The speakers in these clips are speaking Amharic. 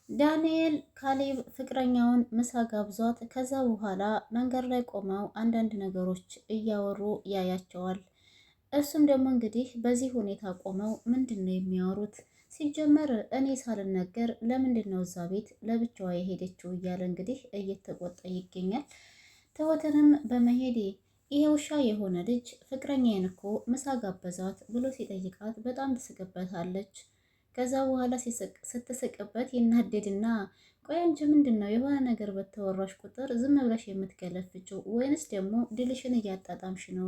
ዳንኤል ካሌብ ፍቅረኛውን ምሳ ጋብዟት ከዛ በኋላ መንገድ ላይ ቆመው አንዳንድ ነገሮች እያወሩ ያያቸዋል። እሱም ደግሞ እንግዲህ በዚህ ሁኔታ ቆመው ምንድን ነው የሚያወሩት? ሲጀመር እኔ ሳልነገር ለምንድን ነው እዛ ቤት ለብቻዋ የሄደችው? እያለ እንግዲህ እየተቆጣ ይገኛል። ትሁትንም በመሄዴ ይሄ ውሻ የሆነ ልጅ ፍቅረኛዬን እኮ ምሳ ጋበዛት ብሎ ሲጠይቃት በጣም ትስቅበታለች። ከዛ በኋላ ስትስቅበት ይናደድና ቆይ አንቺ ምንድን ነው የሆነ ነገር በተወራሽ ቁጥር ዝም ብለሽ የምትገለፍጭው ወይንስ ደግሞ ድልሽን እያጣጣምሽ ነው?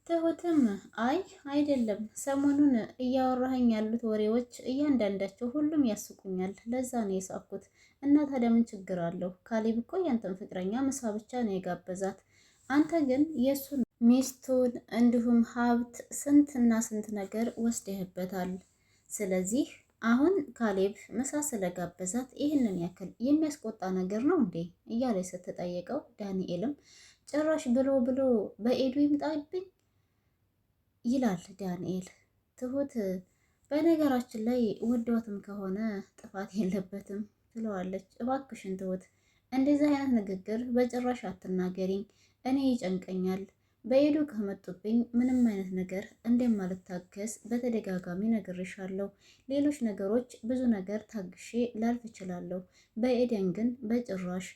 ትሁትም አይ አይደለም፣ ሰሞኑን እያወራኸኝ ያሉት ወሬዎች እያንዳንዳቸው ሁሉም ያስቁኛል፣ ለዛ ነው የሳኩት። እና ታዲያ ምን ችግር አለው? ካሌብ እኮ ያንተን ፍቅረኛ ምሳ ብቻ ነው የጋበዛት፣ አንተ ግን የእሱን ሚስቱን እንዲሁም ሀብት ስንትና ስንት ነገር ወስደህበታል። ስለዚህ አሁን ካሌብ ምሳ ስለጋበዛት ይህንን ያክል የሚያስቆጣ ነገር ነው እንዴ? እያለች ስትጠየቀው ዳንኤልም ጭራሽ ብሎ ብሎ በኤዱ ይምጣብኝ ይላል ዳንኤል። ትሁት በነገራችን ላይ ወዷትም ከሆነ ጥፋት የለበትም ትለዋለች። እባክሽን ትሁት እንደዚህ አይነት ንግግር በጭራሽ አትናገሪኝ፣ እኔ ይጨንቀኛል። በኤዱ ከመጡብኝ ምንም አይነት ነገር እንደማልታገስ በተደጋጋሚ ነግሬሻለሁ። ሌሎች ነገሮች ብዙ ነገር ታግሼ ላልፍ እችላለሁ። በኤደን ግን በጭራሽ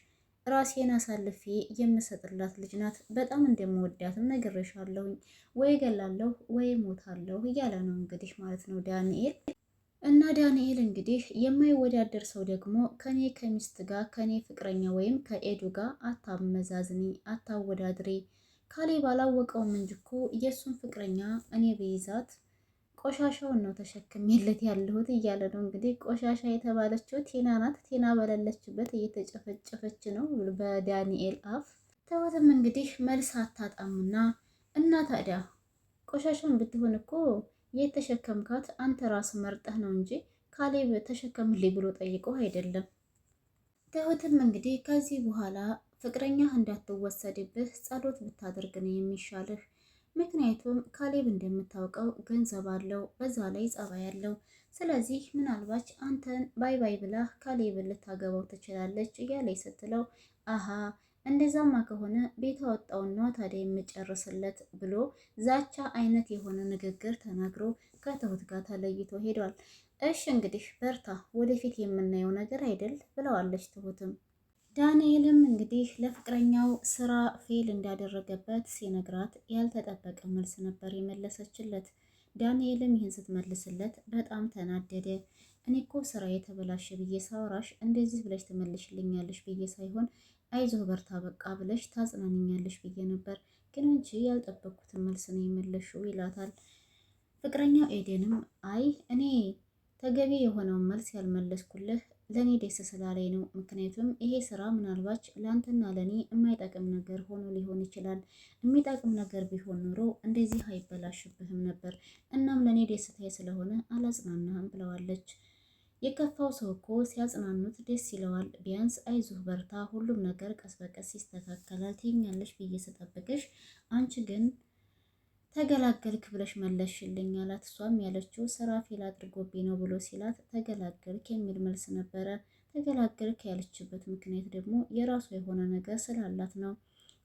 ራሴን አሳልፌ የምሰጥላት ልጅ ናት። በጣም እንደምወዳትም ነግሬሻለሁኝ። ወይ ገላለሁ ወይ ሞታለሁ እያለ ነው እንግዲህ ማለት ነው ዳንኤል። እና ዳንኤል እንግዲህ የማይወዳደር ሰው ደግሞ ከኔ ከሚስት ጋር ከኔ ፍቅረኛ ወይም ከኤዱ ጋር አታመዛዝኒ፣ አታወዳድሪ። ካሌብ አላወቀውም እንጂ እኮ የእሱን ፍቅረኛ እኔ ብይዛት ቆሻሻውን ነው ተሸክሜለት ያለሁት እያለ ነው እንግዲህ። ቆሻሻ የተባለችው ቴና ናት። ቴና በሌለችበት እየተጨፈጨፈች ነው በዳንኤል አፍ። ትሁትም እንግዲህ መልስ አታጣምና እና ታዲያ ቆሻሻን ብትሆን እኮ የተሸከምካት አንተ ራስ መርጠህ ነው እንጂ ካሌብ ተሸከምልኝ ብሎ ጠይቆ አይደለም። ትሁትም እንግዲህ ከዚህ በኋላ ፍቅረኛህ እንዳትወሰድብህ ጸሎት ብታደርግ ነው የሚሻልህ። ምክንያቱም ካሌብ እንደምታውቀው ገንዘብ አለው፣ በዛ ላይ ጸባይ አለው። ስለዚህ ምናልባች አንተን ባይ ባይ ብላ ካሌብን ልታገባው ትችላለች እያለች ስትለው አሃ እንደዛማ ከሆነ ቤት አወጣውና ታዲያ የምጨርስለት ብሎ ዛቻ አይነት የሆነ ንግግር ተናግሮ ከትሁት ጋር ተለይቶ ሄዷል። እሺ እንግዲህ በርታ፣ ወደፊት የምናየው ነገር አይደል ብለዋለች ትሁትም። ዳንኤልም እንግዲህ ለፍቅረኛው ስራ ፌል እንዳደረገበት ሲነግራት ያልተጠበቀ መልስ ነበር የመለሰችለት። ዳንኤልም ይህን ስትመልስለት በጣም ተናደደ። እኔ እኮ ስራ የተበላሸ ብዬ ሳወራሽ እንደዚህ ብለሽ ትመልሽልኛለሽ ብዬ ሳይሆን አይዞህ በርታ በቃ ብለሽ ታጽናንኛለሽ ብዬ ነበር፣ ግን እንጂ ያልጠበቅኩትን መልስ ነው የመለሽው ይላታል። ፍቅረኛው ኤደንም አይ እኔ ተገቢ የሆነውን መልስ ያልመለስኩልህ ለእኔ ደስ ስላለኝ ነው። ምክንያቱም ይሄ ስራ ምናልባች ለአንተና ለእኔ የማይጠቅም ነገር ሆኖ ሊሆን ይችላል። የሚጠቅም ነገር ቢሆን ኖሮ እንደዚህ አይበላሽብህም ነበር። እናም ለእኔ ደስታዬ ስለሆነ አላጽናናህም ብለዋለች። የከፋው ሰው እኮ ሲያጽናኑት ደስ ይለዋል። ቢያንስ አይዞህ በርታ፣ ሁሉም ነገር ቀስ በቀስ ይስተካከላል ትይኛለሽ ብዬ ስጠብቅሽ አንቺ ግን ተገላገልክ ብለሽ መለሽልኝ አላት። እሷም ያለችው ስራ ፌል አድርጎብኝ ነው ብሎ ሲላት ተገላገልክ የሚል መልስ ነበረ። ተገላገልክ ያለችበት ምክንያት ደግሞ የራሷ የሆነ ነገር ስላላት ነው።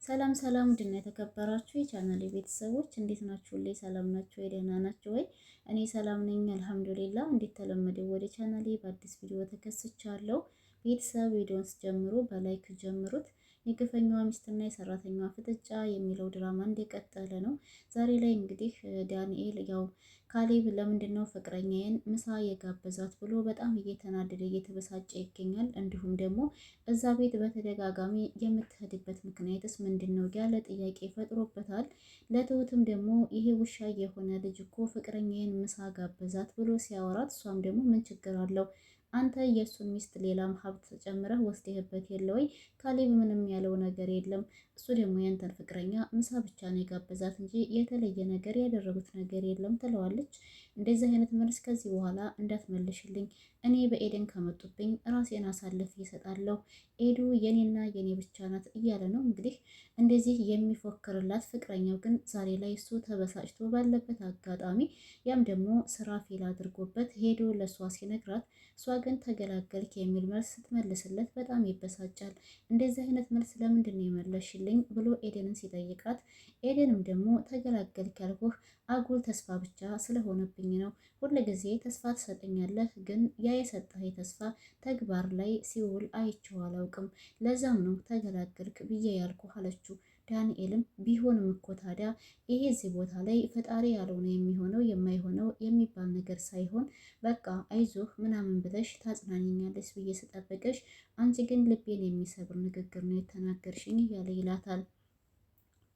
ሰላም ሰላም፣ ድና የተከበራችሁ የቻናል ቤተሰቦች እንዴት ናችሁ? ላይ ሰላም ናችሁ? የደህና ናችሁ ወይ? እኔ ሰላም ነኝ አልሐምዱሊላ። እንዴት ተለመደው ወደ ቻናሌ በአዲስ ቪዲዮ ተከስቻለሁ። ቤተሰብ ቪዲዮን ስጀምሩ በላይክ ጀምሩት። የግፈኛዋ ሚስትና የሰራተኛዋ ፍጥጫ የሚለው ድራማ እንደቀጠለ ነው። ዛሬ ላይ እንግዲህ ዳንኤል ያው ካሌብ ለምንድን ነው ፍቅረኛዬን ምሳ የጋበዛት ብሎ በጣም እየተናደደ እየተበሳጨ ይገኛል። እንዲሁም ደግሞ እዛ ቤት በተደጋጋሚ የምትሄድበት ምክንያትስ ምንድን ነው ያለ ጥያቄ ፈጥሮበታል። ለትሁትም ደግሞ ይሄ ውሻ የሆነ ልጅ እኮ ፍቅረኛዬን ምሳ ጋበዛት ብሎ ሲያወራት እሷም ደግሞ ምን ችግር አለው አንተ የእሱን ሚስት ሌላም ሀብት ጨምረህ ወስደህበት የለ ወይ? ካሌብ ምንም ያለው ነገር የለም። እሱ ደግሞ ያንተን ፍቅረኛ ምሳ ብቻ ነው የጋበዛት እንጂ የተለየ ነገር ያደረጉት ነገር የለም ትለዋለች። እንደዚህ አይነት መልስ ከዚህ በኋላ እንዳትመልሽልኝ፣ እኔ በኤደን ከመጡብኝ ራሴን አሳልፍ ይሰጣለሁ። ኤዱ የኔና የኔ ብቻ ናት እያለ ነው እንግዲህ እንደዚህ የሚፎክርላት። ፍቅረኛው ግን ዛሬ ላይ እሱ ተበሳጭቶ ባለበት አጋጣሚ ያም ደግሞ ስራ ፌል አድርጎበት ሄዶ ለእሷ ሲነግራት እሷ ግን ተገላገልክ የሚል መልስ ስትመልስለት በጣም ይበሳጫል። እንደዚህ አይነት መልስ ለምንድን ነው የመለሽልኝ ብሎ ኤደንን ሲጠይቃት ኤደንም ደግሞ ተገላገልክ ያልኩህ አጉል ተስፋ ብቻ ስለሆነብኝ ነው። ሁልጊዜ ተስፋ ትሰጠኛለህ፣ ግን ያ የሰጠኸኝ ተስፋ ተግባር ላይ ሲውል አይቼው አላውቅም። ለዛም ነው ተገላገልክ ብዬ ያልኩህ አለችው። ዳንኤልም ቢሆንም እኮ ታዲያ ይሄ እዚህ ቦታ ላይ ፈጣሪ ያለው ነው የሚሆነው፣ የማይሆነው የሚባል ነገር ሳይሆን በቃ አይዞህ ምናምን ብለሽ ታጽናኝኛለሽ ብዬ ስጠብቅሽ አንቺ ግን ልቤን የሚሰብር ንግግር ነው የተናገርሽኝ እያለ ይላታል።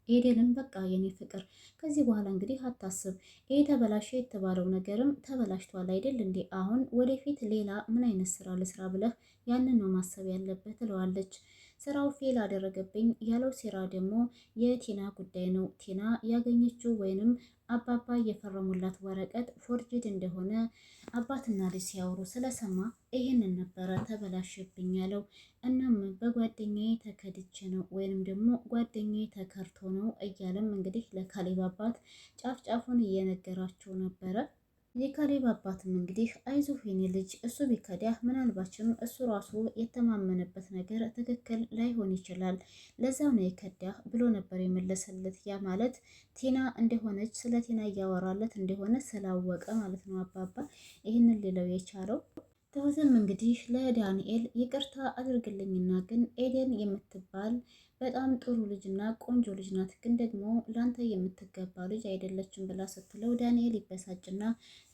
ኤደንም በቃ የኔ ፍቅር ከዚህ በኋላ እንግዲህ አታስብ፣ ይሄ ተበላሸ የተባለው ነገርም ተበላሽቷል አይደል እንዴ? አሁን ወደፊት ሌላ ምን አይነት ስራ ልስራ ብለህ ያንን ነው ማሰብ ያለበት ትለዋለች። ስራው ፌል አደረገብኝ ያለው ሴራ ደግሞ የቲና ጉዳይ ነው። ቲና ያገኘችው ወይንም አባባ የፈረሙላት ወረቀት ፎርጅድ እንደሆነ አባትና ልጅ ሲያወሩ ስለሰማ ይህንን ነበረ ተበላሽብኝ ያለው። እናም በጓደኛዬ ተከድቼ ነው ወይንም ደግሞ ጓደኛዬ ተከርቶ ነው እያለም እንግዲህ ለካሌብ አባት ጫፍ ጫፉን እየነገራቸው ነበረ። የካሌብ አባትም እንግዲህ አይዞህ የኔ ልጅ እሱ ቢከዳህ ምናልባችም እሱ ራሱ የተማመነበት ነገር ትክክል ላይሆን ይችላል፣ ለዛው ነው የከዳህ ብሎ ነበር የመለሰለት። ያ ማለት ቲና እንደሆነች ስለ ቲና እያወራለት እንደሆነ ስላወቀ ማለት ነው አባባ ይህንን ሊለው የቻለው። ትሁትም እንግዲህ ለዳንኤል ይቅርታ አድርግልኝና ግን ኤደን የምትባል በጣም ጥሩ ልጅና ቆንጆ ልጅ ናት፣ ግን ደግሞ ላንተ የምትገባ ልጅ አይደለችም ብላ ስትለው ዳንኤል ይበሳጭና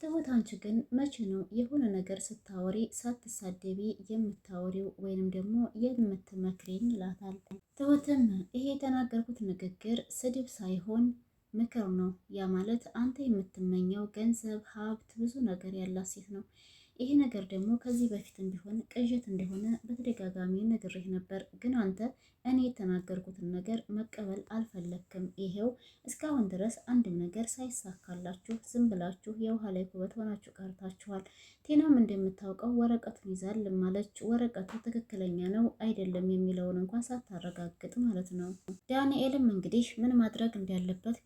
ትሁት አንቺ ግን መቼ ነው የሆነ ነገር ስታወሪ ሳትሳደቢ የምታወሪው ወይንም ደግሞ የምትመክሪኝ ይላታል። ትሁትም ይሄ የተናገርኩት ንግግር ስድብ ሳይሆን ምክር ነው። ያ ማለት አንተ የምትመኘው ገንዘብ፣ ሀብት፣ ብዙ ነገር ያላት ሴት ነው። ይሄ ነገር ደግሞ ከዚህ በፊትም ቢሆን ቅዠት እንደሆነ በተደጋጋሚ ነግሬህ ነበር፣ ግን አንተ እኔ የተናገርኩትን ነገር መቀበል አልፈለክም። ይሄው እስካሁን ድረስ አንድም ነገር ሳይሳካላችሁ ዝም ብላችሁ የውሃ ላይ ኩበት ሆናችሁ ቀርታችኋል። ቴናም እንደምታውቀው ወረቀቱን ይዛል ማለች። ወረቀቱ ትክክለኛ ነው አይደለም የሚለውን እንኳን ሳታረጋግጥ ማለት ነው። ዳንኤልም እንግዲህ ምን ማድረግ እንዳለበት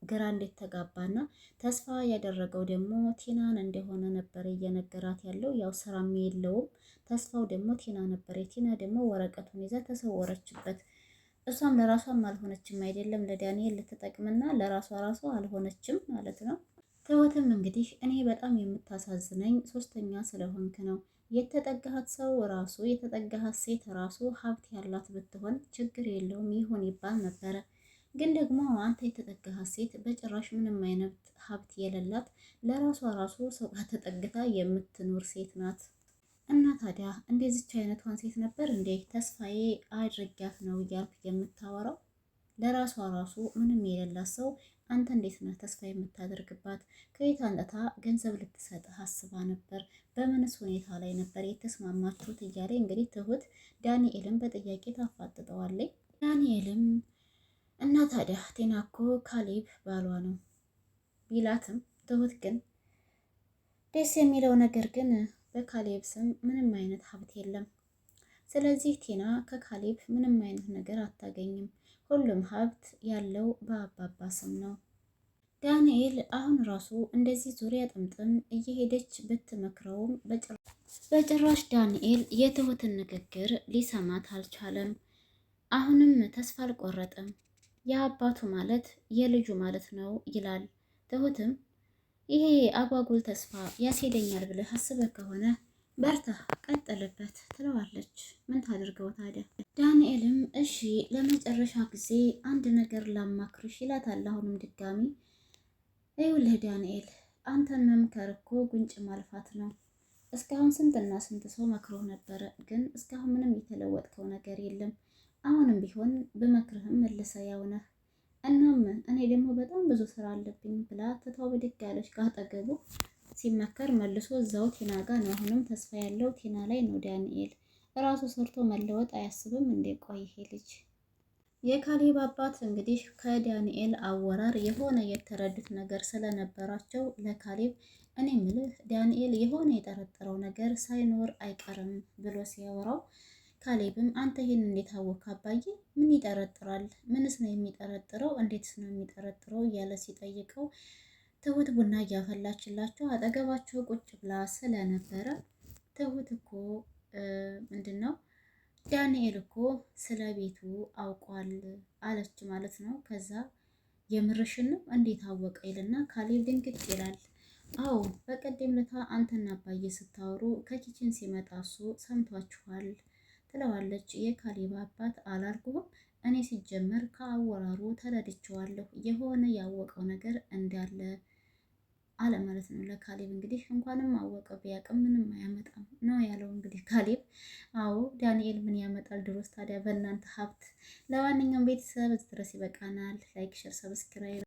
ግራ እንደተጋባና ተስፋ ያደረገው ደግሞ ቲናን እንደሆነ ነበር እየነገራት ያለው። ያው ስራም የለውም ተስፋው ደግሞ ቲና ነበር። ቲና ደግሞ ወረቀቱን ይዛ ተሰወረችበት። እሷም ለራሷም አልሆነችም አይደለም ለዳንኤል ልትጠቅምና ለራሷ ራሷ አልሆነችም ማለት ነው። ትሁትም እንግዲህ እኔ በጣም የምታሳዝነኝ ሶስተኛ ስለሆንክ ነው። የተጠጋሃት ሰው ራሱ የተጠጋሃት ሴት ራሱ ሀብት ያላት ብትሆን ችግር የለውም ይሁን ይባል ነበረ። ግን ደግሞ አንተ የተጠጋሃት ሴት በጭራሽ ምንም አይነት ሀብት የሌላት ለራሷ ራሱ ሰው ጋር ተጠግታ የምትኖር ሴት ናት። እና ታዲያ እንደዚች አይነቷን ሴት ነበር እንዴ ተስፋዬ አድርጊያት ነው እያልክ የምታወራው? ለራሷ ራሱ ምንም የሌላት ሰው አንተ እንዴት ነህ ተስፋ የምታደርግባት? ከየት አንጠታ ገንዘብ ልትሰጥህ አስባ ነበር? በምንስ ሁኔታ ላይ ነበር የተስማማችሁት? እያለ እንግዲህ ትሁት ዳንኤልን በጥያቄ ታፋጥጠዋለች። ዳንኤልም እና ታዲያ ቴና እኮ ካሌብ ባሏ ነው ቢላትም ትሁት ግን ደስ የሚለው ነገር ግን በካሌብ ስም ምንም አይነት ሀብት የለም። ስለዚህ ቲና ከካሌብ ምንም አይነት ነገር አታገኝም። ሁሉም ሀብት ያለው በአባባ ስም ነው። ዳንኤል አሁን ራሱ እንደዚህ ዙሪያ ጥምጥም እየሄደች ብትመክረውም በጭራሽ ዳንኤል የትሁትን ንግግር ሊሰማት አልቻለም። አሁንም ተስፋ አልቆረጠም። የአባቱ ማለት የልጁ ማለት ነው ይላል። ትሁትም ይሄ አጓጉል ተስፋ ያስሄደኛል ብለህ አስበህ ከሆነ በርታ ቀጥልበት ትለዋለች። ምን ታድርገው ታዲያ። ዳንኤልም እሺ ለመጨረሻ ጊዜ አንድ ነገር ላማክርሽ ይላታል። አሁንም ድጋሚ ይኸውልህ ዳንኤል አንተን መምከር እኮ ጉንጭ ማልፋት ነው። እስካሁን ስንትና ስንት ሰው መክሮ ነበረ፣ ግን እስካሁን ምንም የተለወጥከው ነገር የለም። አሁንም ቢሆን ብመክርህም መልሰ ያው ነህ። እናም እኔ ደግሞ በጣም ብዙ ስራ አለብኝ ብላ ትታው ብድግ ያለች ካጠገቡ ሲመከር መልሶ እዛው ቲና ጋር ነው። አሁንም ተስፋ ያለው ቲና ላይ ነው። ዳንኤል እራሱ ሰርቶ መለወጥ አያስብም እንዴ? ቆይ ይሄ ልጅ የካሌብ አባት እንግዲህ ከዳንኤል አወራር የሆነ የተረዱት ነገር ስለነበራቸው ለካሌብ እኔ ምልህ ዳንኤል የሆነ የጠረጠረው ነገር ሳይኖር አይቀርም ብሎ ሲያወራው ካሌብም አንተ ይሄን እንዴት አወቅ አባዬ? ምን ይጠረጥራል? ምንስ ነው የሚጠረጥረው? እንዴትስ ነው የሚጠረጥረው? እያለ ሲጠይቀው ትሁት ቡና እያፈላችላቸው አጠገባቸው ቁጭ ብላ ስለነበረ ትሁት እኮ ምንድን ነው ዳንኤል እኮ ስለ ቤቱ አውቋል አለች ማለት ነው። ከዛ የምርሽን ነው እንዴት አወቀ ይልና ካሌብ ድንግጥ ይላል። አዎ በቀደም ለታ አንተና አባዬ ስታወሩ ከኪችን ሲመጣ እሱ ሰምቷችኋል ትለዋለች። የካሌብ አባት አላልኩህም? እኔ ሲጀመር ከአወራሩ ተረድቼዋለሁ የሆነ ያወቀው ነገር እንዳለ አለ ማለት ነው ለካሌብ። እንግዲህ እንኳንም አወቀ ቢያቅም ምንም አያመጣም ነው ያለው እንግዲህ ካሌብ። አዎ ዳንኤል ምን ያመጣል ድሮስ ታዲያ በእናንተ ሀብት። ለማንኛውም ቤተሰብ እዚህ ድረስ ይበቃናል። ላይክ፣ ሸር፣ ሰብስክራይብ